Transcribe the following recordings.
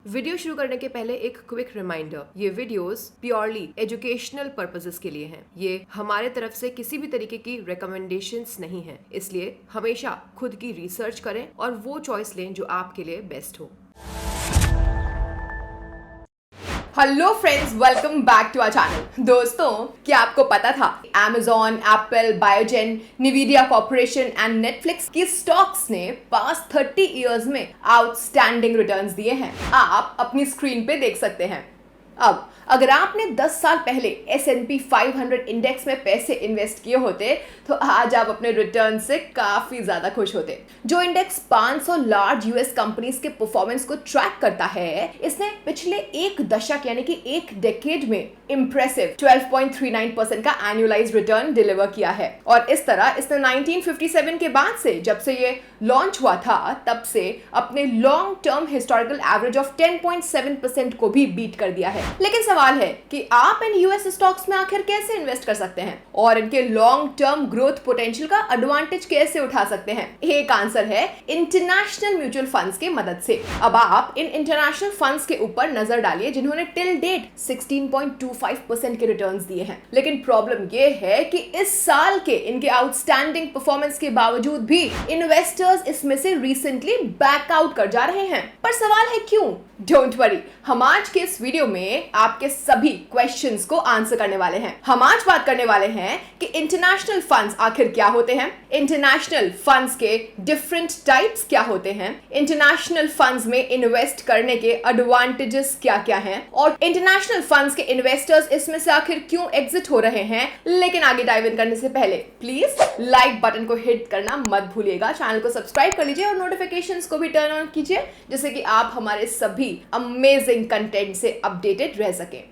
Video शुरू करने के पहले एक क्विक रिमाइंडर, ये वीडियोस प्योरली एजुकेशनल पर्पसेस के लिए हैं। ये हमारे तरफ से किसी भी तरीके की रिकमेंडेशंस नहीं है, इसलिए हमेशा खुद की रिसर्च करें और वो चॉइस लें जो आपके लिए बेस्ट हो। Hello friends, welcome back to our channel. दोस्तों, क्या आपको पता था Amazon, Apple, Biogen, Nvidia corporation and Netflix की स्टॉक्स ने पास्ट 30 इयर्स में आउटस्टैंडिंग रिटर्न्स दिए हैं। आप अपनी स्क्रीन पे देख सकते हैं। अब अगर आपने 10 साल पहले S&P 500 इंडेक्स में पैसे इन्वेस्ट किए होते तो आज आप अपने रिटर्न से काफी ज्यादा खुश होते। जो इंडेक्स 500 लार्ज यूएस कंपनीज के परफॉर्मेंस को ट्रैक करता है, इसने पिछले एक दशक यानी कि एक डेकेड में इंप्रेसिव 12.39% का एनुअलाइज्ड रिटर्न डिलीवर किया है। और इस तरह इसने 1957 के बाद से, जब से ये लॉन्च हुआ था, तब से अपने long term historical average of 10.7% को भी बीट कर दिया है। लेकिन सवाल है कि आप इन यूएस स्टॉक्स में आखिर कैसे इन्वेस्ट कर सकते हैं और इनके लॉन्ग टर्म ग्रोथ पोटेंशियल का एडवांटेज कैसे उठा सकते हैं? एक आंसर है इंटरनेशनल म्यूचुअल फंड्स की मदद से। अब आप इन इंटरनेशनल फंड्स के ऊपर नजर डालिए जिन्होंने टिल डेट 16.25% के रिटर्न्स दिए हैं। लेकिन प्रॉब्लम ये है कि इस साल के इनके आउटस्टैंडिंग परफॉर्मेंस के बावजूद भी इन्वेस्टर्स इसमें से रिसेंटली बैकआउट कर जा रहे हैं। पर सवाल है क्यों? डोंट वरी, हम आज के इस वीडियो में आपके सभी क्वेश्चंस को आंसर करने वाले हैं। हम आज बात करने वाले हैं कि इंटरनेशनल फंड्स आखिर क्या होते हैं, इंटरनेशनल फंड्स के डिफरेंट टाइप्स क्या होते हैं, इंटरनेशनल फंड्स में इन्वेस्ट करने के एडवांटेजेस क्या-क्या हैं और इंटरनेशनल फंड्स के इन्वेस्टर्स इसमें से आखिर क्यों एग्जिट हो रहे हैं। लेकिन आगे डाइव इन करने से पहले प्लीज लाइक बटन को हिट करना मत भूलिएगा, चैनल को सब्सक्राइब कर लीजिए और नोटिफिकेशंस को भी टर्न ऑन कीजिए, जिससे कि आप हमारे सभी अमेजिंग कंटेंट से अपडेटेड रह सकें।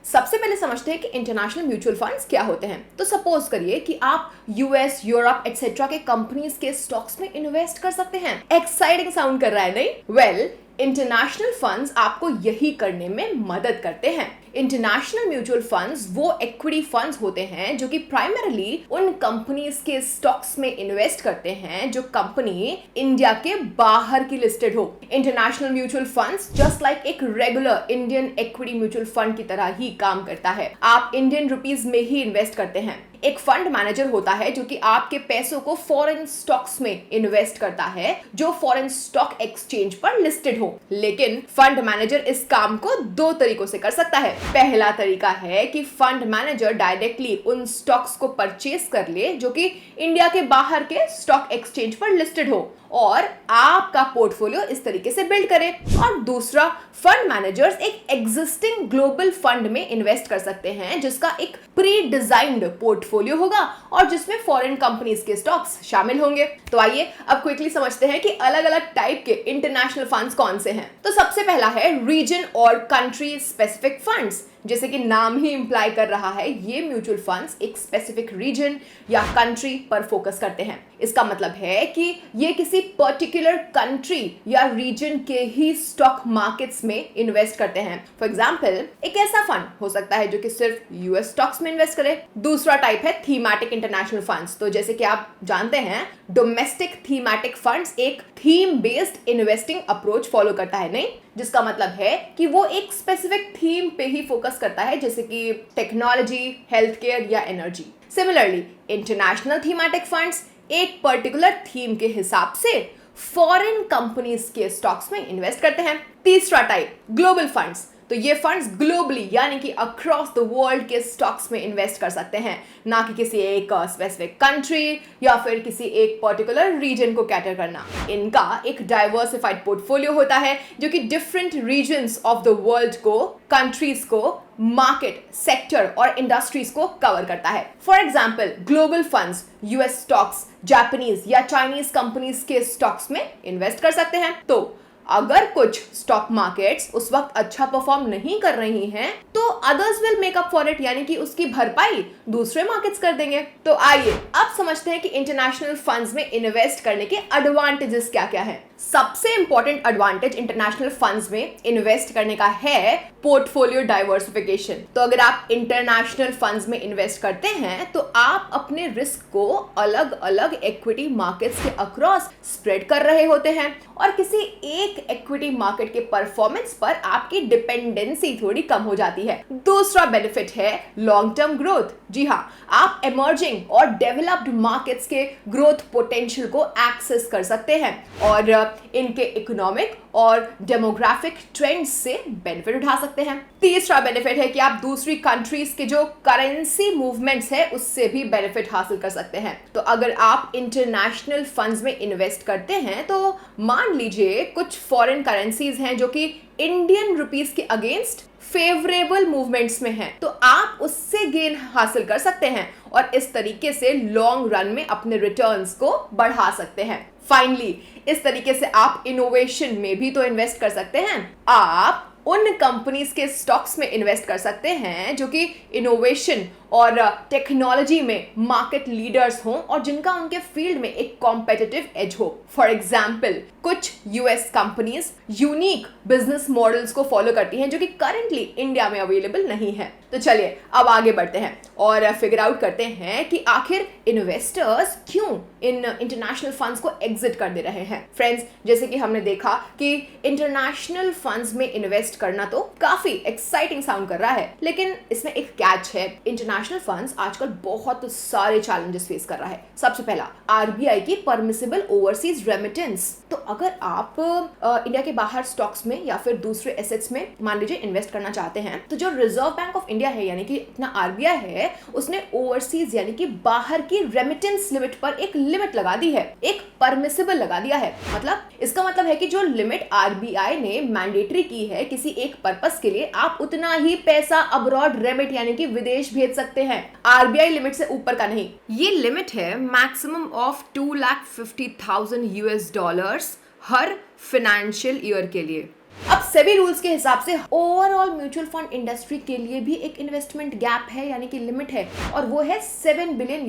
सबसे पहले समझते हैं कि इंटरनेशनल म्यूचुअल फंड्स क्या होते हैं। तो सपोज करिए कि आप यूएस, यूरोप एक्सेट्रा के कंपनीज के स्टॉक्स में इन्वेस्ट कर सकते हैं। एक्साइटिंग साउंड कर रहा है, नहीं? वेल, इंटरनेशनल फंड्स आपको यही करने में मदद करते हैं। इंटरनेशनल म्यूचुअल फंड्स वो इक्विटी फंड्स होते हैं जो कि प्राइमरीली उन कंपनीज के स्टॉक्स में इन्वेस्ट करते हैं जो कंपनी इंडिया के बाहर की लिस्टेड हो। International mutual funds just like एक regular Indian equity mutual fund की तरह ही काम करता है। आप इंडियन रुपीस में ही इन्वेस्ट करते हैं। एक फंड मैनेजर होता है जो कि आपके पैसों को फॉरेन स्टॉक्स में इन्वेस्ट करता है जो फॉरेन स्टॉक एक्सचेंज पर लिस्टेड हो। लेकिन फंड मैनेजर इस काम को दो तरीकों से कर सकता है। पहला तरीका है कि फंड मैनेजर डायरेक्टली उन स्टॉक्स को परचेज कर ले जो कि इंडिया के बाहर के स्टॉक एक्सचेंज पर लिस्टेड हो और आपका पोर्टफोलियो इस तरीके से बिल्ड करे। और दूसरा, फंड मैनेजर्स एक एग्जिस्टिंग ग्लोबल फंड में इन्वेस्ट कर सकते हैं जिसका एक प्री डिजाइन्ड पोर्टफोलियो होगा और जिसमें फॉरेन कंपनीज के स्टॉक्स शामिल होंगे। तो आइए अब क्विकली समझते हैं कि अलग अलग टाइप के इंटरनेशनल फंड्स कौन से हैं। तो सबसे पहला है रीजन और कंट्री स्पेसिफिक फंड्स। जैसे कि नाम ही इंप्लाई कर रहा है, ये म्यूचुअल फंड्स एक स्पेसिफिक रीजन या कंट्री पर फोकस करते हैं। इसका मतलब है कि ये किसी पर्टिकुलर कंट्री या रीजन के ही स्टॉक मार्केट्स में इन्वेस्ट करते हैं। फॉर एग्जांपल, एक ऐसा फंड हो सकता है जो कि सिर्फ यूएस स्टॉक्स में इन्वेस्ट करे। दूसरा टाइप है थीमेटिक इंटरनेशनल फंड्स। तो जैसे कि आप जानते हैं, डोमेस्टिक थीमेटिक फंड्स एक theme based investing approach follow करता है, नहीं? जिसका मतलब है कि वो एक स्पेसिफिक थीम पे ही फोकस करता है, जैसे कि टेक्नोलॉजी, हेल्थ केयर या energy. Similarly, international thematic funds एक पर्टिकुलर थीम के हिसाब से फॉरेन कंपनीज के स्टॉक्स में इन्वेस्ट करते हैं। तीसरा टाइप, ग्लोबल फंड्स। तो ये फंड्स ग्लोबली यानी कि अक्रॉस द वर्ल्ड के स्टॉक्स में इन्वेस्ट कर सकते हैं, ना कि किसी एक स्पेसिफिक कंट्री या फिर किसी एक पर्टिकुलर रीजन को कैटर करना। इनका एक डाइवर्सिफाइड पोर्टफोलियो होता है जो कि different regions of the world को, कंट्रीज को, मार्केट, सेक्टर और इंडस्ट्रीज को कवर करता है। For example, global funds US stocks, Japanese या चाइनीज कंपनीज के स्टॉक्स में इन्वेस्ट कर सकते हैं। तो अगर कुछ स्टॉक मार्केट्स उस वक्त अच्छा परफॉर्म नहीं कर रही हैं, तो others will make up for it, यानी कि उसकी भरपाई दूसरे मार्केट्स कर देंगे। तो आइए अब समझते हैं कि इंटरनेशनल फंड्स में इन्वेस्ट करने के एडवांटेजेस क्या-क्या हैं। सबसे इंपॉर्टेंट एडवांटेज इंटरनेशनल फंड्स में इन्वेस्ट करने का है पोर्टफोलियो डाइवर्सिफिकेशन। तो अगर आप इंटरनेशनल फंड्स में इन्वेस्ट करते हैं तो आप अपने रिस्क को अलग अलग इक्विटी मार्केट्स के अक्रॉस स्प्रेड कर रहे होते हैं और किसी एक इक्विटी मार्केट के परफॉर्मेंस पर आपकी डिपेंडेंसी थोड़ी कम हो जाती है। दूसरा बेनिफिट है लॉन्ग टर्म ग्रोथ। जी हाँ, आप इमर्जिंग और डेवलप्ड मार्केट्स के ग्रोथ पोटेंशियल को एक्सेस कर सकते हैं और इनके इकोनॉमिक और डेमोग्राफिक ट्रेंड्स से बेनिफिट उठा सकते हैं। तीसरा बेनिफिट है कि आप दूसरी कंट्रीज के जो करेंसी मूवमेंट्स है उससे भी बेनिफिट हासिल कर सकते हैं। तो अगर आप इंटरनेशनल फंड्स में इन्वेस्ट करते हैं तो मान लीजिए कुछ फॉरेन करेंसीज हैं जो कि इंडियन रुपीस के अगेंस्ट फेवरेबल मूवमेंट्स में हैं, तो आप उससे गेन हासिल कर सकते हैं और इस तरीके से लॉन्ग रन में अपने रिटर्न्स को बढ़ा सकते हैं। फाइनली, इस तरीके से आप इनोवेशन में भी तो इन्वेस्ट कर सकते हैं। आप उन कंपनीज के स्टॉक्स में इन्वेस्ट कर सकते हैं जो कि इनोवेशन और टेक्नोलॉजी में मार्केट लीडर्स हों और जिनका उनके फील्ड में एक कॉम्पिटिटिव एज हो। फॉर एग्जाम्पल, कुछ US companies unique business models को फॉलो करती हैं जो कि करंटली इंडिया में अवेलेबल नहीं है। तो चलिए अब आगे बढ़ते हैं और फिगर आउट करते हैं कि आखिर इन्वेस्टर्स क्यों इन इंटरनेशनल फंड्स को एग्जिट कर दे रहे हैं। फ्रेंड्स, जैसे कि हमने देखा कि इंटरनेशनल फंड्स में इन्वेस्ट करना तो काफी एक्साइटिंग साउंड कर रहा है, लेकिन इसमें एक कैच है। इंटरनेशनल फंड्स आजकल बहुत सारे चैलेंजेस फेस कर रहा है। सबसे पहला, आरबीआई की परमिसिबल ओवरसीज रेमिटेंस। तो अगर आप इंडिया के बाहर स्टॉक्स में या फिर दूसरे एसेट्स में मान लीजिए इन्वेस्ट करना चाहते हैं, तो जो रिजर्व बैंक ऑफ इंडिया है यानी कि अपना आरबीआई है, उसने ओवरसीज यानी कि बाहर की रेमिटेंस लिमिट पर एक लिमिट लगा दी है, एक परमिसिबल लगा दिया है। मतलब इसका मतलब है कि जो लिमिट आरबीआई ने मैंडेटरी की है किसी एक पर्पस के लिए, आप उतना ही पैसा अब्रॉड रेमिट यानी कि विदेश भेज सकते हैं, आरबीआई लिमिट से ऊपर का नहीं। ये लिमिट है maximum of $250,000 her financial year के लिए। अब सेबी रूल्स के हिसाब से ओवरऑल म्यूचुअल फंड इंडस्ट्री के लिए भी एक इन्वेस्टमेंट गैप है यानी कि लिमिट है और वो है $7 बिलियन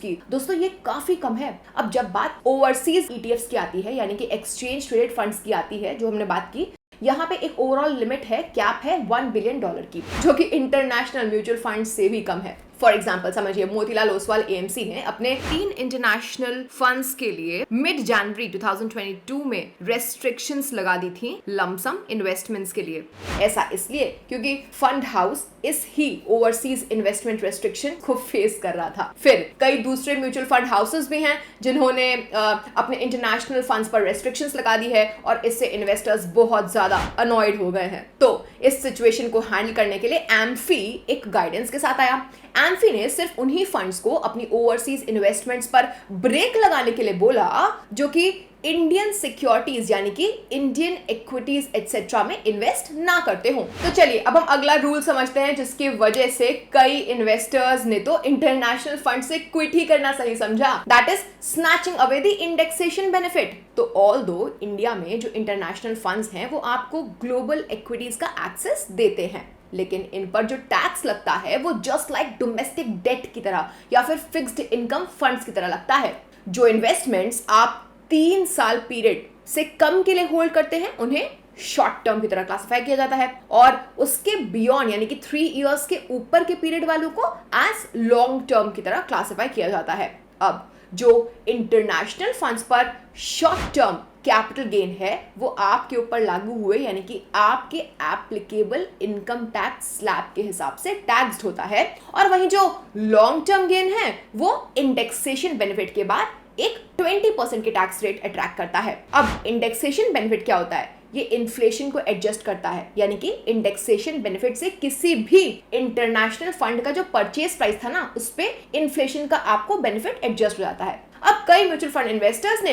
की। दोस्तों, ये काफी कम है। अब जब बात ओवरसीज ईटीएफ्स की आती है यानी कि एक्सचेंज ट्रेडेड फंड्स की आती है, जो हमने बात की, यहाँ पे एक ओवरऑल लिमिट है, कैप है $1 बिलियन की, जो कि इंटरनेशनल म्यूचुअल फंड से भी कम है। फॉर एग्जाम्पल समझिए, मोतीलाल ओसवाल एएमसी ने अपने 3 इंटरनेशनल फंड्स के लिए मिड जनवरी 2022 में रेस्ट्रिक्शंस लगा दी थी लमसम इन्वेस्टमेंट्स के लिए। ऐसा इसलिए क्योंकि फंड हाउस इस ही ओवरसीज इन्वेस्टमेंट रेस्ट्रिक्शन को फेस कर रहा था। फिर कई दूसरे म्यूचुअल फंड हाउसेस भी हैं जिन्होंने अपने इंटरनेशनल फंड्स पर रेस्ट्रिक्शंस लगा दी है और इससे इन्वेस्टर्स बहुत ज्यादा अनॉयड हो गए हैं। तो इस सिचुएशन को हैंडल करने के लिए एम्फी एक गाइडेंस के साथ आया। एम्फी ने सिर्फ उन्हीं फंड्स को अपनी ओवरसीज इन्वेस्टमेंट्स पर ब्रेक लगाने के लिए बोला जो कि इंडियन सिक्योरिटीज यानी कि इंडियन इक्विटीज एटसेट्रा में इन्वेस्ट ना करते हो। तो चलिए अब हम अगला रूल समझते हैं जिसकी वजह से कई इन्वेस्टर्स ने तो इंटरनेशनल फंड से क्विट ही करना सही समझा। That is snatching away the indexation benefit. तो ऑल्दो इंडिया में जो इंटरनेशनल फंड्स हैं वो आपको ग्लोबल इक्विटीज का एक्सेस देते हैं, लेकिन इन पर जो टैक्स लगता है वो जस्ट लाइक डोमेस्टिक डेट की तरह या फिर फिक्स्ड इनकम फंड्स की तरह लगता है। जो इन्वेस्टमेंट्स आप 3 साल पीरियड से कम के लिए होल्ड करते हैं उन्हें शॉर्ट टर्म की तरह क्लासिफाई किया जाता है और उसके बियॉन्ड यानी कि 3 इयर्स के ऊपर के पीरियड वालों को एज लॉन्ग टर्म की तरह क्लासिफाई किया जाता है। अब जो इंटरनेशनल फंड्स पर शॉर्ट टर्म कैपिटल गेन है वो आपके ऊपर लागू हुए यानी कि आपके एप्लीकेबल इनकम टैक्स स्लैब के हिसाब से टैक्स्ड होता है, और वहीं जो लॉन्ग टर्म गेन है वो इंडेक्सेशन बेनिफिट के बाद एक 20% के टैक्स रेट अट्रैक्ट करता है। अब इंडेक्सेशन बेनिफिट क्या होता है? ये इन्फ्लेशन को एडजस्ट करता है, यानी कि इंडेक्सेशन बेनिफिट से किसी भी इंटरनेशनल फंड का जो परचेज प्राइस था ना उस पे इन्फ्लेशन का आपको बेनिफिट एडजस्ट हो जाता है। अब कई म्यूचुअल फंड इन्वेस्टर्स ने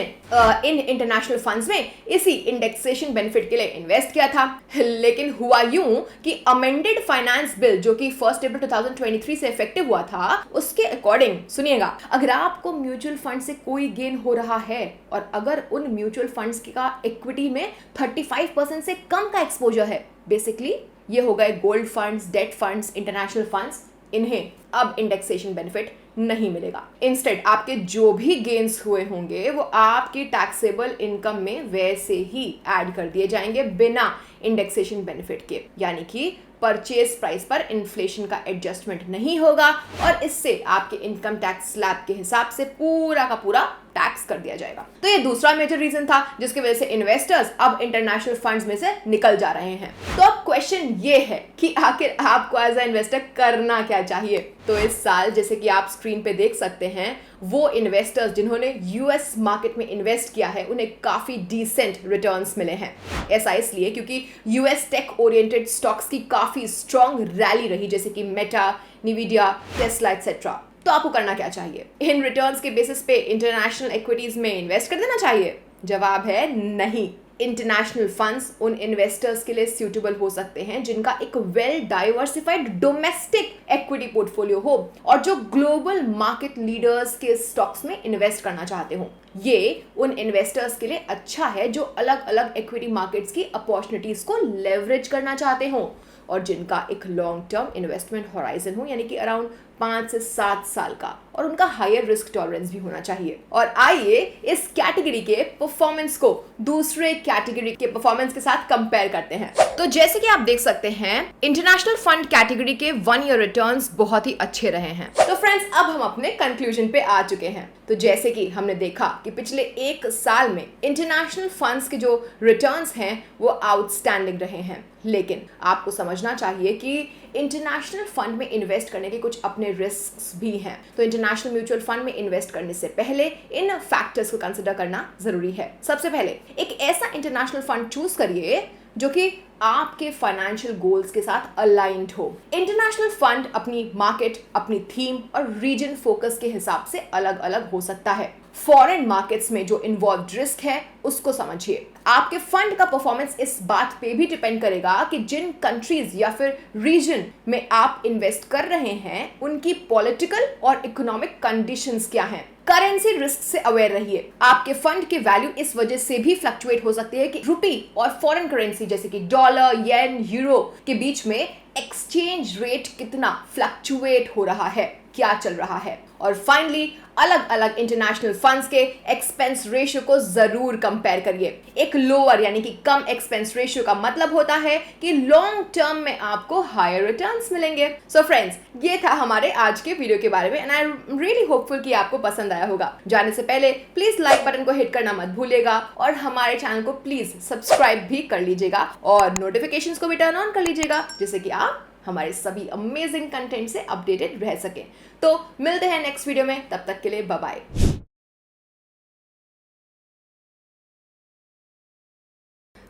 इन इंटरनेशनल फंड्स में इसी इंडेक्सेशन बेनिफिट के लिए इन्वेस्ट किया था, लेकिन हुआ यूं कि अमेंडेड फाइनेंस बिल जो कि 1 अप्रैल 2023 से इफेक्टिव हुआ था उसके अकॉर्डिंग, सुनिएगा, अगर आपको म्यूचुअल फंड से कोई गेन हो रहा है और अगर उन म्यूचुअल फंड्स का इक्विटी में 35% से कम का एक्सपोजर है, बेसिकली ये हो गए gold funds, date funds, international funds, इन्हें अब इंडेक्सेशन बेनिफिट नहीं मिलेगा। इंस्टेड आपके जो भी गेन्स हुए होंगे वो आपकी टैक्सेबल इनकम में वैसे ही ऐड कर दिए जाएंगे बिना इंडेक्सेशन बेनिफिट के, यानी कि परचेज प्राइस पर इन्फ्लेशन का एडजस्टमेंट नहीं होगा और इससे आपके इनकम टैक्स स्लैब के हिसाब से पूरा का पूरा टैक्स कर दिया जाएगा। तो ये दूसरा मेजर रीजन था जिसकी वजह से इन्वेस्टर्स अब इंटरनेशनल फंड्स में से निकल जा रहे हैं। तो अब क्वेश्चन ये है कि आखिर आपको एज अ इन्वेस्टर करना क्या चाहिए। तो इस साल जैसे कि आप स्क्रीन पे देख सकते हैं, वो इन्वेस्टर्स जिन्होंने यूएस मार्केट में इन्वेस्ट किया है उन्हें काफी डिसेंट रिटर्न्स मिले हैं। ऐसा इसलिए क्योंकि यूएस टेक ओरिएंटेड स्टॉक्स की काफी स्ट्रॉन्ग रैली रही, जैसे कि मेटा, निविडिया, टेस्ला एक्सेट्रा। तो आपको करना क्या चाहिए? इन रिटर्न्स के बेसिस पे इंटरनेशनल इक्विटीज में इन्वेस्ट कर देना चाहिए? जवाब है नहीं। इंटरनेशनल फंड्स उन इन्वेस्टर्स के लिए सूटेबल हो सकते हैं जिनका एक well diversified domestic equity portfolio हो और जो ग्लोबल मार्केट लीडर्स के स्टॉक्स में इन्वेस्ट करना चाहते हो। ये उन इन्वेस्टर्स के लिए अच्छा है जो अलग अलग इक्विटी मार्केट्स की अपॉर्चुनिटीज को लेवरेज करना चाहते हो और जिनका एक लॉन्ग टर्म इन्वेस्टमेंट होराइजन हो, यानी कि अराउंड 5 से 7 साल का, और उनका हायर रिस्क टॉलरेंस भी होना चाहिए। और आइए इस कैटेगरी के परफॉर्मेंस को दूसरे कैटेगरी के परफॉर्मेंस के साथ कंपेयर करते हैं। तो जैसे कि आप देख सकते हैं, इंटरनेशनल फंड कैटेगरी के 1 ईयर रिटर्न्स बहुत ही अच्छे रहे हैं। तो फ्रेंड्स, अब हम अपने कंक्लूजन पे आ चुके हैं। तो जैसे कि हमने देखा कि पिछले 1 साल में इंटरनेशनल फंड्स के जो रिटर्न्स हैं वो आउटस्टैंडिंग रहे हैं, लेकिन आपको समझना चाहिए कि इंटरनेशनल फंड में इन्वेस्ट करने के कुछ अपने रिस्क भी हैं। तो इंटरनेशनल म्यूचुअल फंड में इन्वेस्ट करने से पहले इन फैक्टर्स को कंसिडर करना जरूरी है। सबसे पहले एक ऐसा इंटरनेशनल फंड चूज करिए जो कि आपके फाइनेंशियल गोल्स के साथ अलाइंड हो। इंटरनेशनल फंड अपनी मार्केट, अपनी थीम और रीजन फोकस के हिसाब से अलग अलग हो सकता है। फॉरेन मार्केट्स में जो इन्वॉल्व्ड रिस्क है उसको समझिए। आपके फंड का परफॉर्मेंस इस बात पे भी डिपेंड करेगा कि जिन कंट्रीज या फिर रीजन में आप इन्वेस्ट कर रहे हैं उनकी पॉलिटिकल और इकोनॉमिक कंडीशंस क्या हैं। करेंसी रिस्क से अवेयर रहिए। आपके फंड की वैल्यू इस वजह से भी फ्लक्चुएट हो सकती है कि रुपी और फॉरेन करेंसी जैसे कि डॉलर, येन, यूरो के बीच में एक्सचेंज रेट कितना फ्लक्चुएट हो रहा है, क्या चल रहा है। और फाइनली अलग अलग इंटरनेशनल फंड्स के एक्सपेंस रेशियो को जरूर कंपेयर करिए। एक लोअर यानी कि कम एक्सपेंस रेशियो का मतलब होता है कि लॉन्ग टर्म में आपको हायर रिटर्न्स मिलेंगे। सो फ्रेंड्स, ये था हमारे आज के वीडियो के बारे में and I am really hopeful कि आपको पसंद आया होगा। जाने से पहले प्लीज लाइक बटन को हिट करना मत भूलिएगा और हमारे चैनल को प्लीज सब्सक्राइब भी कर लीजिएगा और नोटिफिकेशंस को भी टर्न ऑन कर लीजिएगा जिससे कि आप हमारे सभी अमेजिंग कंटेंट से अपडेटेड रह सकें। तो मिलते हैं नेक्स्ट वीडियो में, तब तक के लिए bye bye.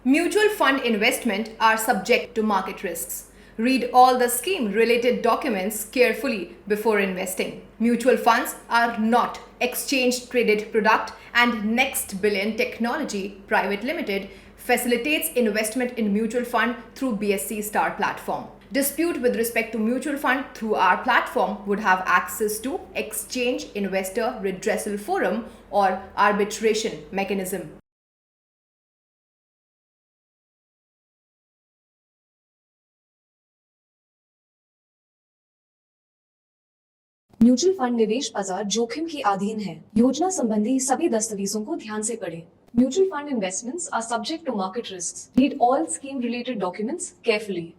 Mutual fund investment are subject to market risks. Read all the scheme related documents carefully before investing. Mutual funds are not exchange traded product and Next Billion Technology Private Limited facilitates investment in mutual fund through BSC Star platform. Dispute with respect to mutual fund through our platform would have access to exchange investor redressal forum or arbitration mechanism. Mutual fund निवेश बाजार जोखिम के अधीन है। योजना संबंधी सभी दस्तावेजों को ध्यान से पढ़ें। Mutual fund investments are subject to market risks. Read all scheme related documents carefully.